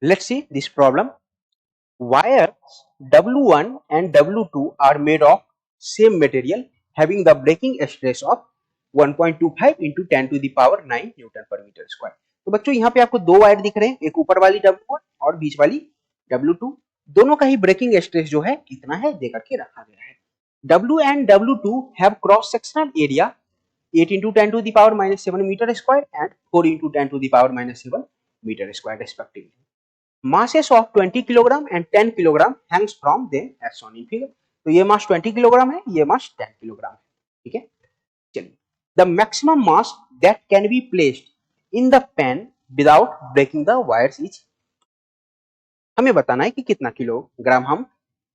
Let's see this problem. Wires W1 and W2 are made of same material having the breaking stress of 1.25 into 10 to the power 9 Newton पर metre square. तो बच्चों यहाँ पे आपको दो wire दिख रहे हैं, एक ऊपर वाली W1 और बीच वाली W2। दोनों का ही ब्रेकिंग स्ट्रेस जो है कितना है दे करके रखा गया है। W and W2 have cross sectional area 8 into 10 to the power minus 7 meter square and 4 into 10 to the power minus 7 meter square respectively. Masses of 20 kilogram and 10 kilogram hangs from them as shown in figure। तो ये मास 20 kilogram है, ये मास 10 kilogram है। ठीक है, चलिए। The maximum mass that can be placed in the pan without breaking the wires is, हमें बताना है कि कितना किलोग्राम हम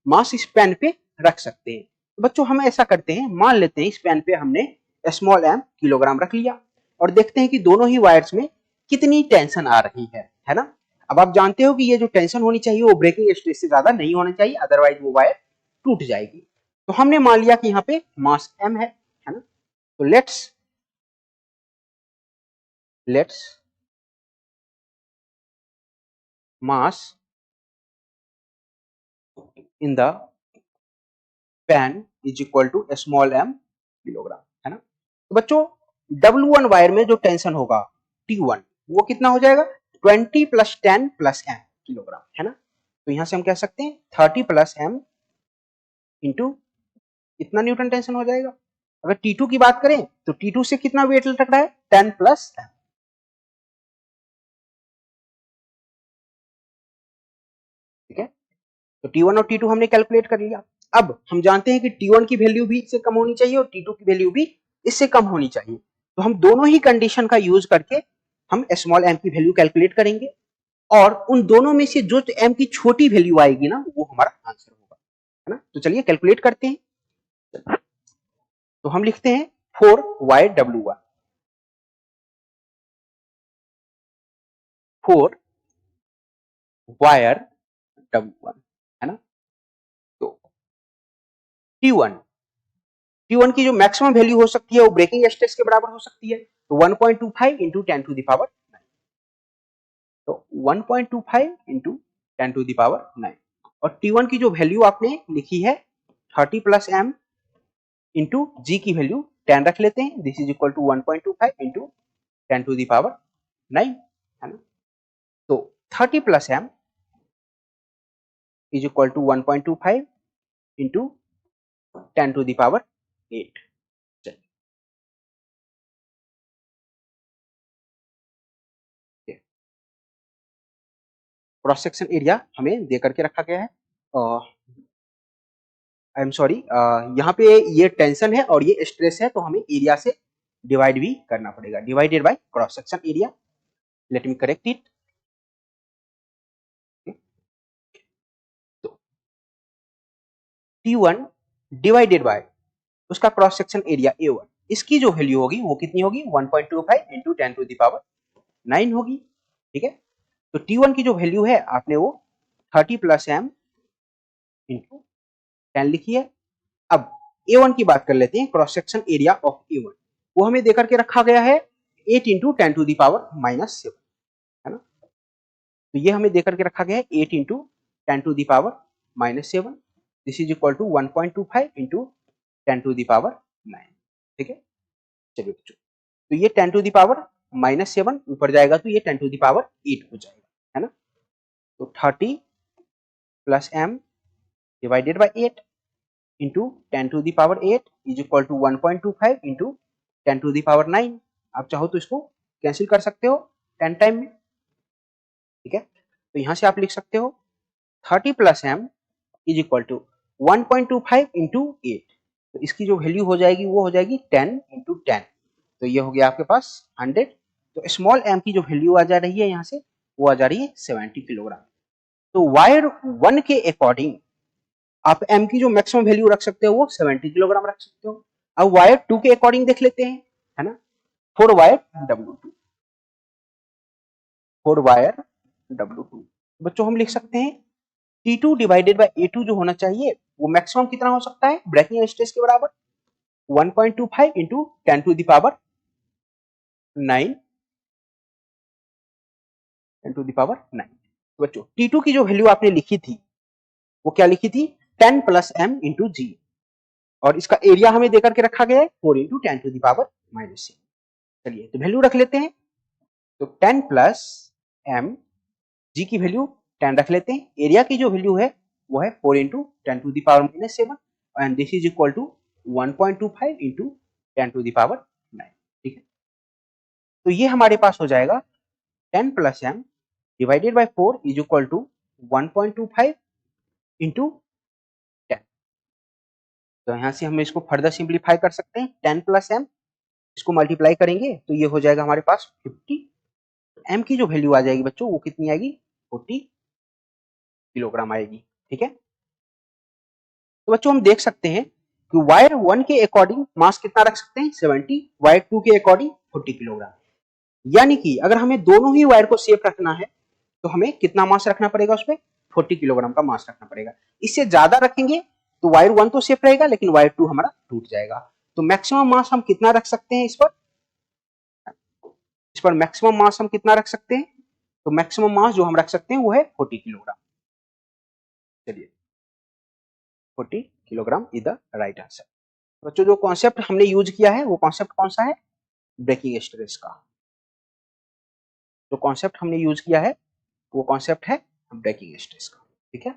मास इस पैन पे रख सकते हैं। तो बच्चों हम ऐसा करते हैं, मान लेते हैं इस पैन पे हमने स्मॉल m किलोग्राम रख लिया और देखते हैं कि दोनों ही वायर्स में कितनी टेंशन आ रही है ना। अब आप जानते हो कि ये जो टेंशन होनी चाहिए वो ब्रेकिंग स्ट्रेस से ज्यादा नहीं होना चाहिए, अदरवाइज वो वायर टूट जाएगी। तो हमने मान लिया कि यहाँ पे मास m है ना। तो let's mass in the pan is equal to small m kilogram, है ना। तो बच्चों W1 वायर में जो टेंशन होगा T1 वो कितना हो जाएगा 20 प्लस 10 प्लस m किलोग्राम, है ना। तो यहां से हम कह सकते हैं 30 प्लस m इंटू कितना न्यूटन टेंशन हो जाएगा। अगर T2 की बात करें तो T2 से कितना वेट लटक रहा है 10 प्लस m। ठीक है, तो T1 और T2 हमने कैलकुलेट कर लिया। अब हम जानते हैं कि T1 की वैल्यू भी इससे कम होनी चाहिए और T2 की वैल्यू भी इससे कम होनी चाहिए। तो हम दोनों ही कंडीशन का यूज करके हम स्मॉल m की वैल्यू कैलकुलेट करेंगे और उन दोनों में से जो m की छोटी वैल्यू आएगी ना वो हमारा आंसर होगा, है ना। तो चलिए कैलकुलेट करते हैं। तो हम लिखते हैं 4 वायर W1, 4 वायर W1, है ना। तो T1 की जो मैक्सिमम वैल्यू हो सकती है वो ब्रेकिंग स्ट्रेस के बराबर हो सकती है। तो 1.25 इंटू 10 टू द पावर 9। तो 1.25 इंटू 10 टू द पावर 9 और T1 की जो वैल्यू आपने लिखी है 30 प्लस m इंटू जी की वैल्यू 10 रख लेते हैं। This is equal to 1.25 into 10 to the power 9, है ना। तो 30 plus m is equal to 1.25 into 10 to the power 8। Cross section area हमें दे करके रखा गया है। आई एम सॉरी, यहाँ पे ये टेंशन है और ये स्ट्रेस है, तो हमें एरिया से डिवाइड भी करना पड़ेगा। Divided by cross section area, let me correct it. तो T1 डिवाइडेड बाय उसका क्रॉस सेक्शन एरिया A1, इसकी जो वैल्यू होगी वो कितनी होगी 1.25 इंटू 10 टू द पावर 9 होगी। ठीक है, तो T1 की जो वैल्यू है आपने वो 30 प्लस m इंटू 10 लिखी है। अब A1 की बात कर लेते हैं, cross section area of A1 वो हमें देकर के रखा गया है 8 into 10 to the power minus 7, है ना। तो ये हमें देकर के रखा गया है 8 into 10 to the power minus 7। This is equal to 1.25 into 10 to the power 9। ठीक है, चलिए बच्चों, तो ये 10 टू द पावर माइनस 7 ऊपर जाएगा तो ये 10 टू द पावर 8 हो जाएगा, है ना। तो 30 plus m divided by 8 into 10 to the power 8 is equal to 1.25 into 10 to the power 9। आप चाहो तो इसको कैंसिल कर सकते हो 10 टाइम में। ठीक है, तो यहां से आप लिख सकते हो 30 plus m is equal to 1.25 into 8। तो इसकी जो वैल्यू हो जाएगी वो हो जाएगी 10 इंटू 10। तो ये हो गया आपके पास 100। तो स्मॉल m की जो वैल्यू आ जा रही है यहाँ से वो आ जा रही है 70 किलोग्राम। तो वायर 1 के अकॉर्डिंग आप m की जो मैक्सिमम वैल्यू रख सकते हो वो 70 किलोग्राम रख सकते हो। अब वायर 2 के अकॉर्डिंग देख लेते हैं, है ना। 4 वायर W2, 4 वायर W2 बच्चों हम लिख सकते हैं T2 डिवाइडेड बाय A2 जो होना चाहिए वो मैक्सिमम कितना हो सकता है ब्रेकिंग स्ट्रेस के बराबर 1.25 into 10 to the power 9, 10 to the power 9। तो बच्चों T2 की जो वैल्यू आपने लिखी थी वो क्या लिखी थी 10 प्लस m इंटू जी, और इसका एरिया हमें देकर के रखा गया है 4 इंटू 10 टू द पावर -6। चलिए तो वैल्यू रख लेते हैं। तो 10 प्लस m, जी की वैल्यू 10 रख लेते हैं, एरिया की जो वैल्यू है वो है 4 into 10 to the power -7 and this is equal to 1.25 into 10 to the power 9। ठीक है, तो ये हमारे पास हो जाएगा 10 plus m divided by 4 is equal to 1.25 into 10। तो यहाँ से हम इसको फर्दर सिंप्लीफाई कर सकते हैं। 10 प्लस m, इसको मल्टीप्लाई करेंगे तो ये हो जाएगा हमारे पास 50। m की जो वैल्यू आ जाएगी बच्चों वो कितनी आएगी 40 किलोग्राम आएगी। ठीक है, तो बच्चों हम देख सकते हैं कि वायर 1 के अकॉर्डिंग मास कितना रख सकते हैं 70, वायर 2 के अकॉर्डिंग 40 किलोग्राम। यानी कि अगर हमें दोनों ही वायर को सेफ रखना है तो हमें कितना मास रखना पड़ेगा, उसमें 40 किलोग्राम का मास रखना पड़ेगा। इससे ज्यादा रखेंगे तो वायर 1 तो सेफ रहेगा लेकिन वायर 2 हमारा टूट जाएगा। तो मैक्सिमम मास हम कितना रख सकते हैं इस पर मैक्सिमम मास हम कितना रख सकते हैं, तो मैक्सिमम मास जो हम रख सकते हैं वो है 40 किलोग्राम। चलिए 40 kilogram is the right answer. बच्चों जो कॉन्सेप्ट हमने यूज किया है वो कॉन्सेप्ट कौन सा है, ब्रेकिंग स्ट्रेस का। जो कॉन्सेप्ट हमने यूज किया है वो कॉन्सेप्ट है ब्रेकिंग स्ट्रेस का। ठीक है,